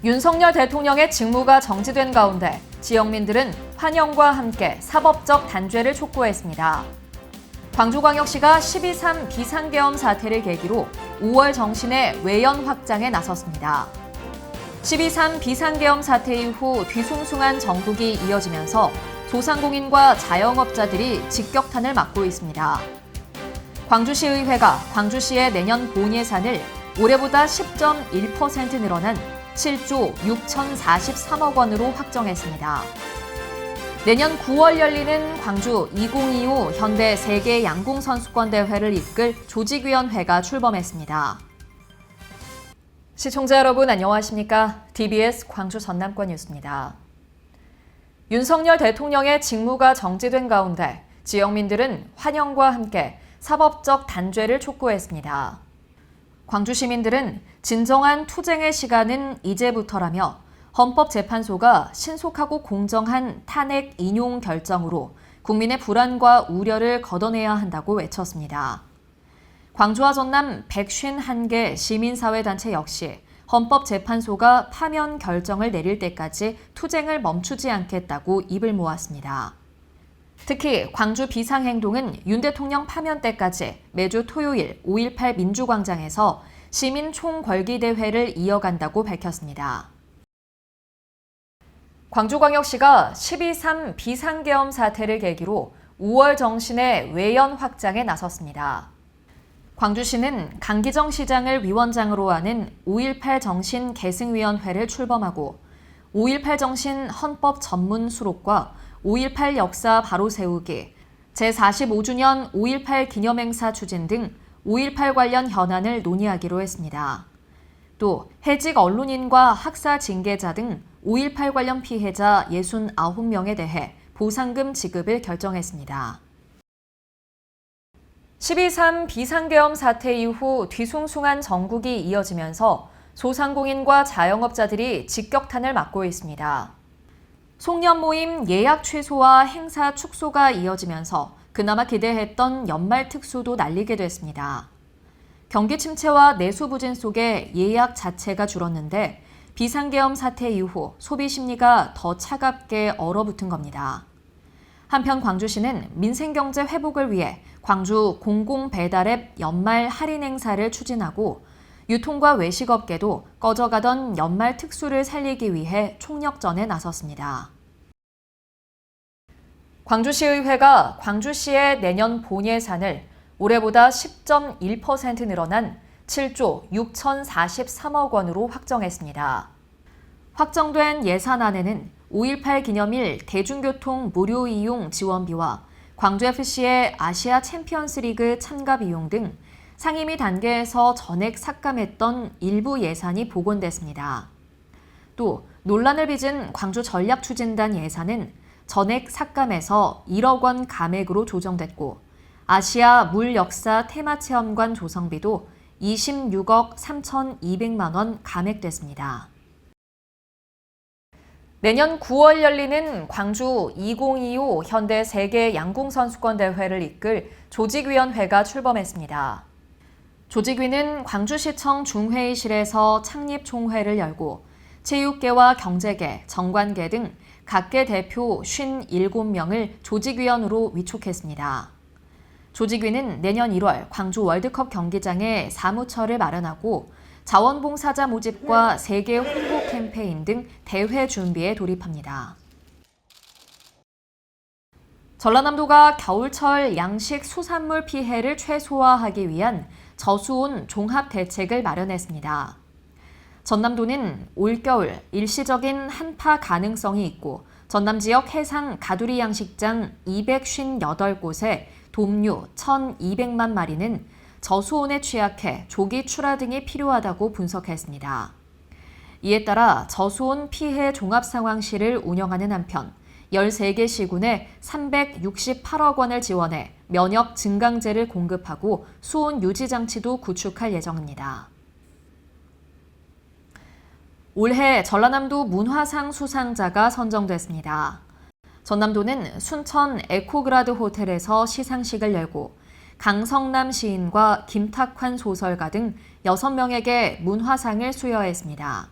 윤석열 대통령의 직무가 정지된 가운데 지역민들은 환영과 함께 사법적 단죄를 촉구했습니다. 광주광역시가 12.3 비상계엄 사태를 계기로 5월 정신의 외연 확장에 나섰습니다. 12.3 비상계엄 사태 이후 뒤숭숭한 정국이 이어지면서 소상공인과 자영업자들이 직격탄을 맞고 있습니다. 광주시의회가 광주시의 내년 본 예산을 올해보다 10.1% 늘어난 7조 6,043억 원으로 확정했습니다. 내년 9월 열리는 광주 2025 현대 세계 양궁선수권 대회를 이끌 조직위원회가 출범했습니다. 시청자 여러분 안녕하십니까? TBS 광주 전남권 뉴스입니다. 윤석열 대통령의 직무가 정지된 가운데 지역민들은 환영과 함께 사법적 단죄를 촉구했습니다. 광주 시민들은 진정한 투쟁의 시간은 이제부터라며 헌법재판소가 신속하고 공정한 탄핵 인용 결정으로 국민의 불안과 우려를 걷어내야 한다고 외쳤습니다. 광주와 전남 151개 시민사회단체 역시 헌법재판소가 파면 결정을 내릴 때까지 투쟁을 멈추지 않겠다고 입을 모았습니다. 특히 광주 비상행동은 윤 대통령 파면 때까지 매주 토요일 5.18 민주광장에서 시민 총궐기대회를 이어간다고 밝혔습니다. 광주광역시가 12.3 비상계엄 사태를 계기로 5월 정신의 외연 확장에 나섰습니다. 광주시는 강기정 시장을 위원장으로 하는 5.18 정신 계승위원회를 출범하고 5.18 정신 헌법 전문 수록과 5.18 역사 바로 세우기, 제45주년 5.18 기념행사 추진 등 5.18 관련 현안을 논의하기로 했습니다. 또 해직 언론인과 학사 징계자 등 5.18 관련 피해자 69명에 대해 보상금 지급을 결정했습니다. 12.3 비상계엄 사태 이후 뒤숭숭한 정국이 이어지면서 소상공인과 자영업자들이 직격탄을 맞고 있습니다. 송년 모임 예약 취소와 행사 축소가 이어지면서 그나마 기대했던 연말 특수도 날리게 됐습니다. 경기 침체와 내수 부진 속에 예약 자체가 줄었는데 비상계엄 사태 이후 소비 심리가 더 차갑게 얼어붙은 겁니다. 한편 광주시는 민생경제 회복을 위해 광주 공공배달앱 연말 할인 행사를 추진하고 유통과 외식업계도 꺼져가던 연말 특수를 살리기 위해 총력전에 나섰습니다. 광주시의회가 광주시의 내년 본 예산을 올해보다 10.1% 늘어난 7조 6,043억 원으로 확정했습니다. 확정된 예산안에는 5.18 기념일 대중교통 무료 이용 지원비와 광주FC의 아시아 챔피언스리그 참가 비용 등 상임위 단계에서 전액 삭감했던 일부 예산이 복원됐습니다. 또 논란을 빚은 광주전략추진단 예산은 전액 삭감해서 1억 원 감액으로 조정됐고 아시아 물역사 테마체험관 조성비도 26억 3,200만 원 감액됐습니다. 내년 9월 열리는 광주 2025 현대 세계 양궁선수권 대회를 이끌 조직위원회가 출범했습니다. 조직위는 광주시청 중회의실에서 창립총회를 열고 체육계와 경제계, 정관계 등 각계 대표 57명을 조직위원으로 위촉했습니다. 조직위는 내년 1월 광주 월드컵 경기장에 사무처를 마련하고 자원봉사자 모집과 세계 홍보 캠페인 등 대회 준비에 돌입합니다. 전라남도가 겨울철 양식 수산물 피해를 최소화하기 위한 저수온 종합 대책을 마련했습니다. 전남도는 올겨울 일시적인 한파 가능성이 있고 전남 지역 해상 가두리 양식장 258곳에 돔류 1,200만 마리는 저수온에 취약해 조기 출하 등이 필요하다고 분석했습니다. 이에 따라 저수온 피해 종합상황실을 운영하는 한편 13개 시군에 368억 원을 지원해 면역 증강제를 공급하고 수온 유지 장치도 구축할 예정입니다. 올해 전라남도 문화상 수상자가 선정됐습니다. 전남도는 순천 에코그라드 호텔에서 시상식을 열고 강성남 시인과 김탁환 소설가 등 6명에게 문화상을 수여했습니다.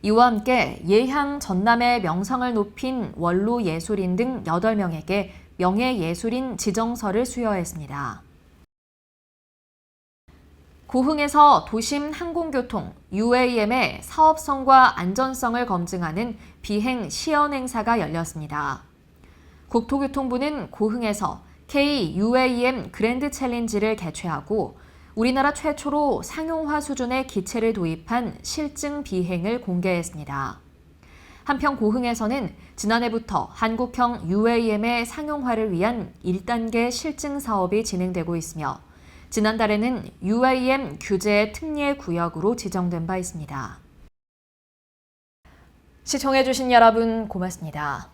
이와 함께 예향 전남의 명성을 높인 원로 예술인 등 8명에게 명예예술인 지정서를 수여했습니다. 고흥에서 도심 항공교통 UAM의 사업성과 안전성을 검증하는 비행 시연 행사가 열렸습니다. 국토교통부는 고흥에서 K-UAM 그랜드 챌린지를 개최하고 우리나라 최초로 상용화 수준의 기체를 도입한 실증 비행을 공개했습니다. 한편 고흥에서는 지난해부터 한국형 UAM의 상용화를 위한 1단계 실증 사업이 진행되고 있으며 지난달에는 UAM 규제 특례 구역으로 지정된 바 있습니다. 시청해주신 여러분 고맙습니다.